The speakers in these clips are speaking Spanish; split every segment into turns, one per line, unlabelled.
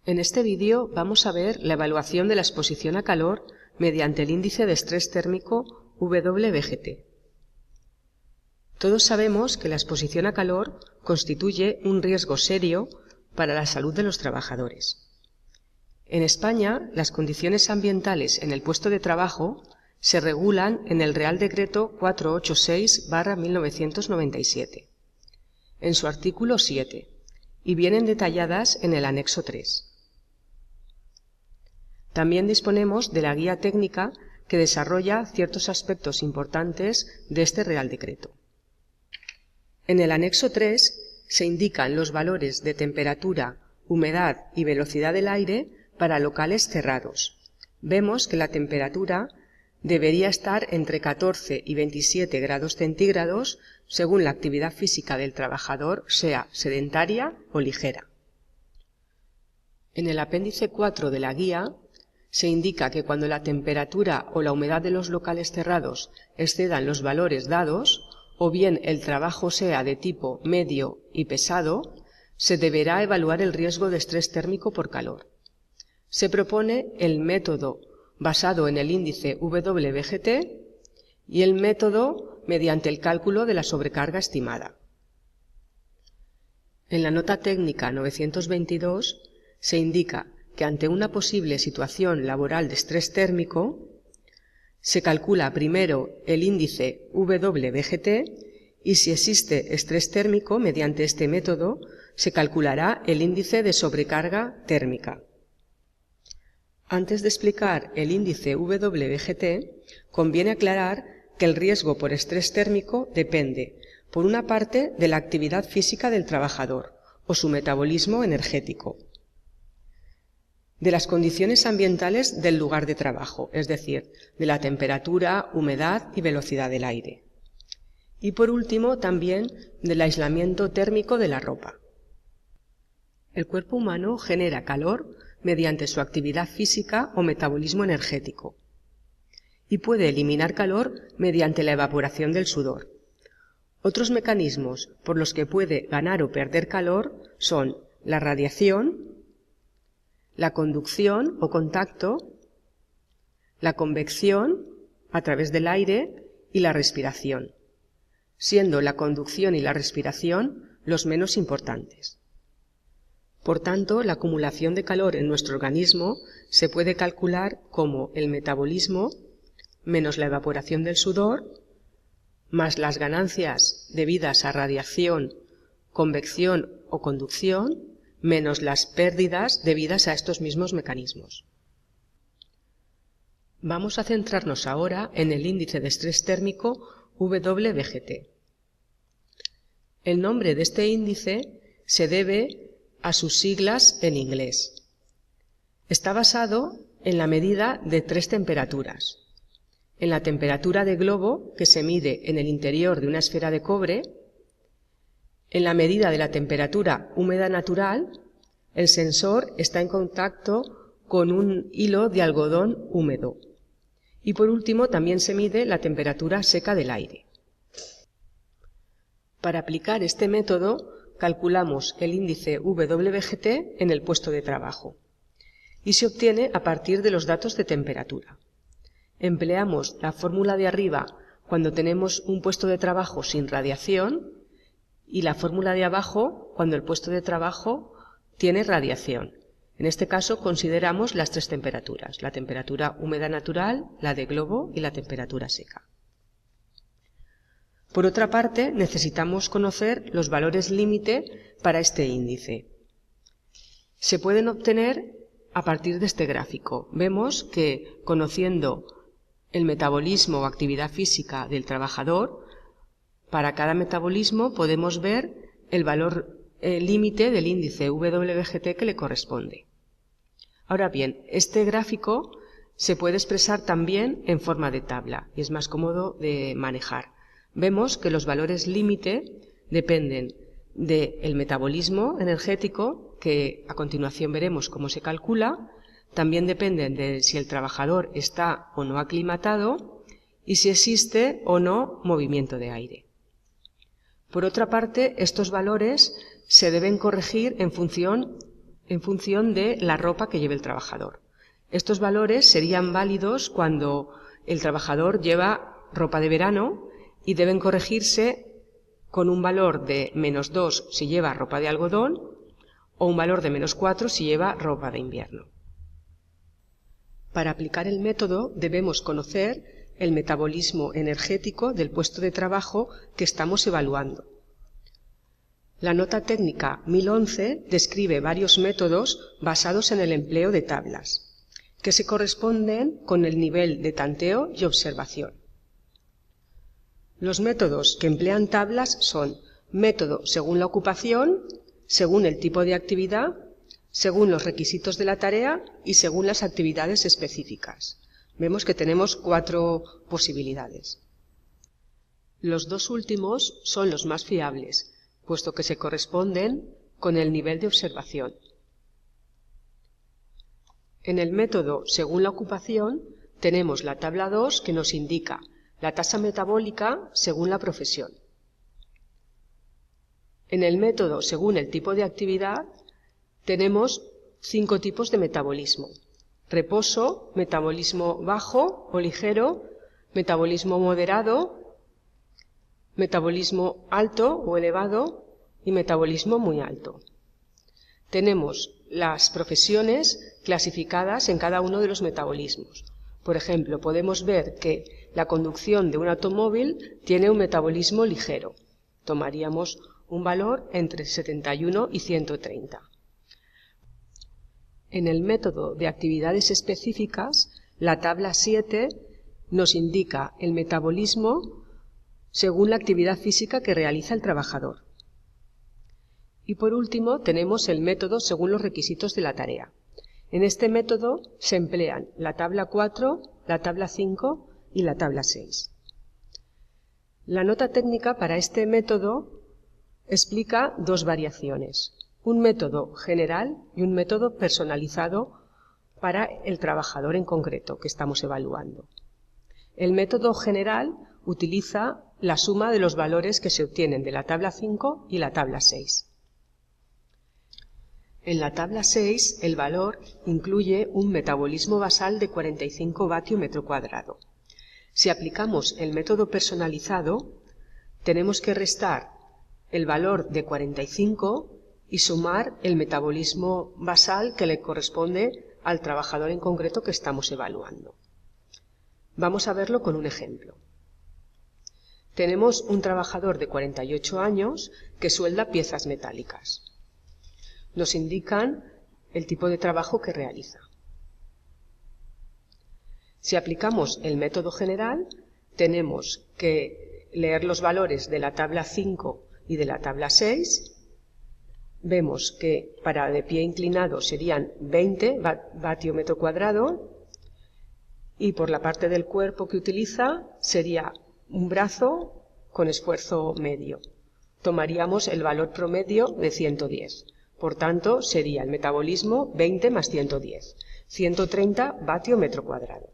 En este vídeo vamos a ver la evaluación de la exposición a calor mediante el índice de estrés térmico WBGT. Todos sabemos que la exposición a calor constituye un riesgo serio para la salud de los trabajadores. En España, las condiciones ambientales en el puesto de trabajo se regulan en el Real Decreto 486/1997, en su artículo 7, y vienen detalladas en el anexo 3. También disponemos de la guía técnica que desarrolla ciertos aspectos importantes de este Real Decreto. En el anexo 3 se indican los valores de temperatura, humedad y velocidad del aire para locales cerrados. Vemos que la temperatura debería estar entre 14 y 27 grados centígrados según la actividad física del trabajador sea sedentaria o ligera. En el apéndice 4 de la guía se indica que cuando la temperatura o la humedad de los locales cerrados excedan los valores dados, o bien el trabajo sea de tipo medio y pesado, se deberá evaluar el riesgo de estrés térmico por calor. Se propone el método basado en el índice WBGT y el método mediante el cálculo de la sobrecarga estimada. En la nota técnica 922 se indica que ante una posible situación laboral de estrés térmico, se calcula primero el índice WBGT y si existe estrés térmico, mediante este método, se calculará el índice de sobrecarga térmica. Antes de explicar el índice WBGT, conviene aclarar que el riesgo por estrés térmico depende, por una parte, de la actividad física del trabajador o su metabolismo energético, de las condiciones ambientales del lugar de trabajo, es decir, de la temperatura, humedad y velocidad del aire. Y por último, también del aislamiento térmico de la ropa. El cuerpo humano genera calor mediante su actividad física o metabolismo energético y puede eliminar calor mediante la evaporación del sudor. Otros mecanismos por los que puede ganar o perder calor son la radiación, la conducción o contacto, la convección a través del aire y la respiración, siendo la conducción y la respiración los menos importantes. Por tanto, la acumulación de calor en nuestro organismo se puede calcular como el metabolismo menos la evaporación del sudor, más las ganancias debidas a radiación, convección o conducción, menos las pérdidas debidas a estos mismos mecanismos. Vamos a centrarnos ahora en el índice de estrés térmico WBGT. El nombre de este índice se debe a sus siglas en inglés. Está basado en la medida de 3 temperaturas. En la temperatura de globo, que se mide en el interior de una esfera de cobre, en la medida de la temperatura húmeda natural, el sensor está en contacto con un hilo de algodón húmedo. Y por último, también se mide la temperatura seca del aire. Para aplicar este método, calculamos el índice WBGT en el puesto de trabajo y se obtiene a partir de los datos de temperatura. Empleamos la fórmula de arriba cuando tenemos un puesto de trabajo sin radiación y la fórmula de abajo cuando el puesto de trabajo tiene radiación. En este caso consideramos las 3 temperaturas, la temperatura húmeda natural, la de globo y la temperatura seca. Por otra parte, necesitamos conocer los valores límite para este índice. Se pueden obtener a partir de este gráfico. Vemos que, conociendo el metabolismo o actividad física del trabajador, para cada metabolismo podemos ver el valor límite del índice WBGT que le corresponde. Ahora bien, este gráfico se puede expresar también en forma de tabla y es más cómodo de manejar. Vemos que los valores límite dependen del metabolismo energético, que a continuación veremos cómo se calcula, también dependen de si el trabajador está o no aclimatado y si existe o no movimiento de aire. Por otra parte, estos valores se deben corregir en función en función de la ropa que lleve el trabajador. Estos valores serían válidos cuando el trabajador lleva ropa de verano y deben corregirse con un valor de -2 si lleva ropa de algodón o un valor de -4 si lleva ropa de invierno. Para aplicar el método debemos conocer el metabolismo energético del puesto de trabajo que estamos evaluando. La nota técnica 1011 describe varios métodos basados en el empleo de tablas, que se corresponden con el nivel de tanteo y observación. Los métodos que emplean tablas son método según la ocupación, según el tipo de actividad, según los requisitos de la tarea y según las actividades específicas. Vemos que tenemos 4 posibilidades. Los dos últimos son los más fiables, puesto que se corresponden con el nivel de observación. En el método según la ocupación tenemos la tabla 2 que nos indica la tasa metabólica según la profesión. En el método según el tipo de actividad tenemos 5 tipos de metabolismo: reposo, metabolismo bajo o ligero, metabolismo moderado, metabolismo alto o elevado y metabolismo muy alto. Tenemos las profesiones clasificadas en cada uno de los metabolismos. Por ejemplo, podemos ver que la conducción de un automóvil tiene un metabolismo ligero. Tomaríamos un valor entre 71 y 130. En el método de actividades específicas, la tabla 7 nos indica el metabolismo según la actividad física que realiza el trabajador. Y por último tenemos el método según los requisitos de la tarea. En este método se emplean la tabla 4, la tabla 5 y la tabla 6. La nota técnica para este método explica 2 variaciones: un método general y un método personalizado para el trabajador en concreto que estamos evaluando. El método general utiliza la suma de los valores que se obtienen de la tabla 5 y la tabla 6. En la tabla 6 el valor incluye un metabolismo basal de 45 vatio metro cuadrado. Si aplicamos el método personalizado, tenemos que restar el valor de 45 y sumar el metabolismo basal que le corresponde al trabajador en concreto que estamos evaluando. Vamos a verlo con un ejemplo. Tenemos un trabajador de 48 años que suelda piezas metálicas. Nos indican el tipo de trabajo que realiza. Si aplicamos el método general, tenemos que leer los valores de la tabla 5 y de la tabla 6. Vemos que para de pie inclinado serían 20 vatio metro cuadrado y por la parte del cuerpo que utiliza sería un brazo con esfuerzo medio. Tomaríamos el valor promedio de 110. Por tanto, sería el metabolismo 20 más 110, 130 vatio metro cuadrado.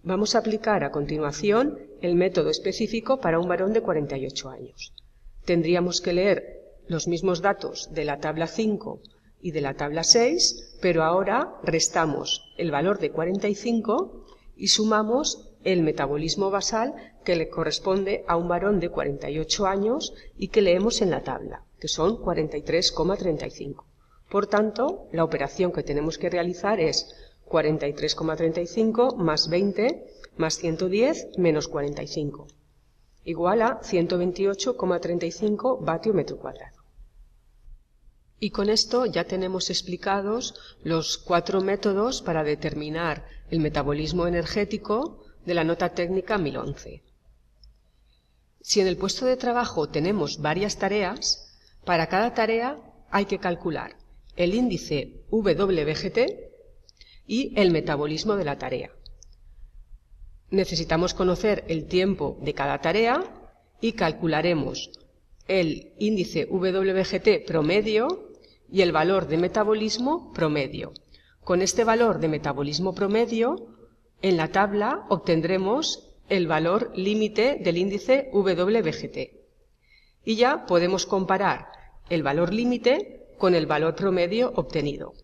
Vamos a aplicar a continuación el método específico para un varón de 48 años. Tendríamos que leer los mismos datos de la tabla 5 y de la tabla 6, pero ahora restamos el valor de 45 y sumamos el metabolismo basal que le corresponde a un varón de 48 años y que leemos en la tabla, que son 43,35. Por tanto, la operación que tenemos que realizar es 43,35 más 20 más 110 menos 45, igual a 128,35 vatio metro cuadrado. Y con esto ya tenemos explicados los 4 métodos para determinar el metabolismo energético de la nota técnica 1011. Si en el puesto de trabajo tenemos varias tareas, para cada tarea hay que calcular el índice WGT y el metabolismo de la tarea. Necesitamos conocer el tiempo de cada tarea y calcularemos el índice WGT promedio y el valor de metabolismo promedio. Con este valor de metabolismo promedio, en la tabla obtendremos el valor límite del índice WGT. Y ya podemos comparar el valor límite con el valor promedio obtenido.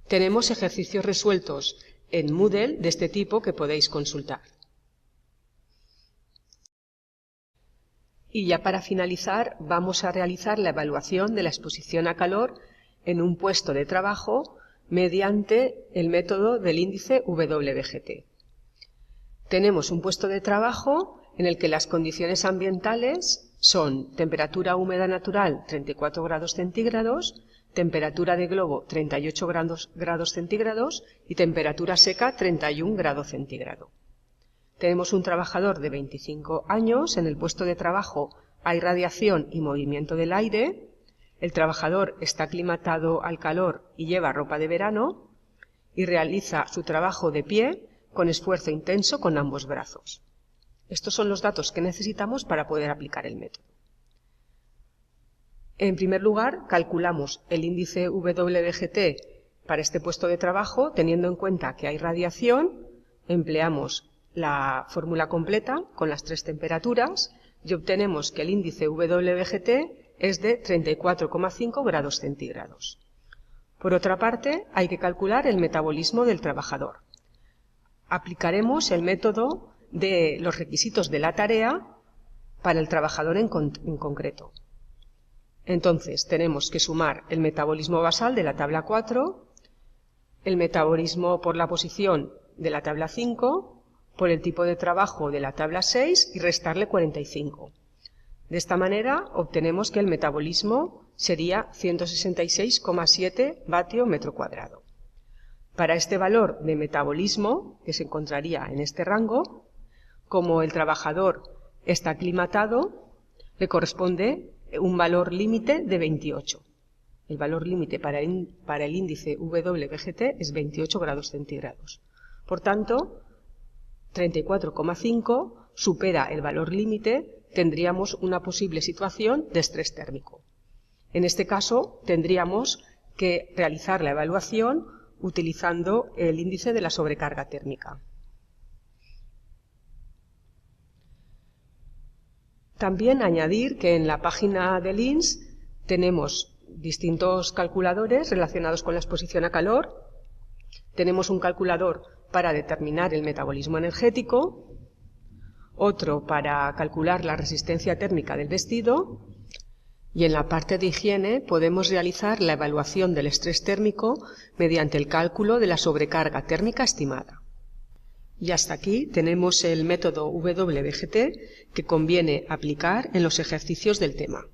Tenemos ejercicios resueltos en Moodle de este tipo que podéis consultar. Y ya para finalizar, vamos a realizar la evaluación de la exposición a calor en un puesto de trabajo mediante el método del índice WBGT. Tenemos un puesto de trabajo en el que las condiciones ambientales son temperatura húmeda natural 34 grados centígrados, temperatura de globo 38 grados centígrados y temperatura seca 31 grados centígrados. Tenemos un trabajador de 25 años, en el puesto de trabajo hay radiación y movimiento del aire, el trabajador está aclimatado al calor y lleva ropa de verano y realiza su trabajo de pie con esfuerzo intenso con ambos brazos. Estos son los datos que necesitamos para poder aplicar el método. En primer lugar, calculamos el índice WBGT para este puesto de trabajo, teniendo en cuenta que hay radiación, empleamos la fórmula completa con las tres temperaturas y obtenemos que el índice WBGT es de 34,5 grados centígrados. Por otra parte, hay que calcular el metabolismo del trabajador. Aplicaremos el método de los requisitos de la tarea para el trabajador en concreto. Entonces, tenemos que sumar el metabolismo basal de la tabla 4, el metabolismo por la posición de la tabla 5, por el tipo de trabajo de la tabla 6 y restarle 45. De esta manera obtenemos que el metabolismo sería 166,7 vatio metro cuadrado. Para este valor de metabolismo, que se encontraría en este rango, como el trabajador está aclimatado, le corresponde un valor límite de 28. El valor límite para el índice WBGT es 28 grados centígrados. Por tanto, 34,5 supera el valor límite, tendríamos una posible situación de estrés térmico. En este caso, tendríamos que realizar la evaluación utilizando el índice de la sobrecarga térmica. También añadir que en la página del INS tenemos distintos calculadores relacionados con la exposición a calor. Tenemos un calculador para determinar el metabolismo energético, otro para calcular la resistencia térmica del vestido y en la parte de higiene podemos realizar la evaluación del estrés térmico mediante el cálculo de la sobrecarga térmica estimada. Y hasta aquí tenemos el método WBGT que conviene aplicar en los ejercicios del tema.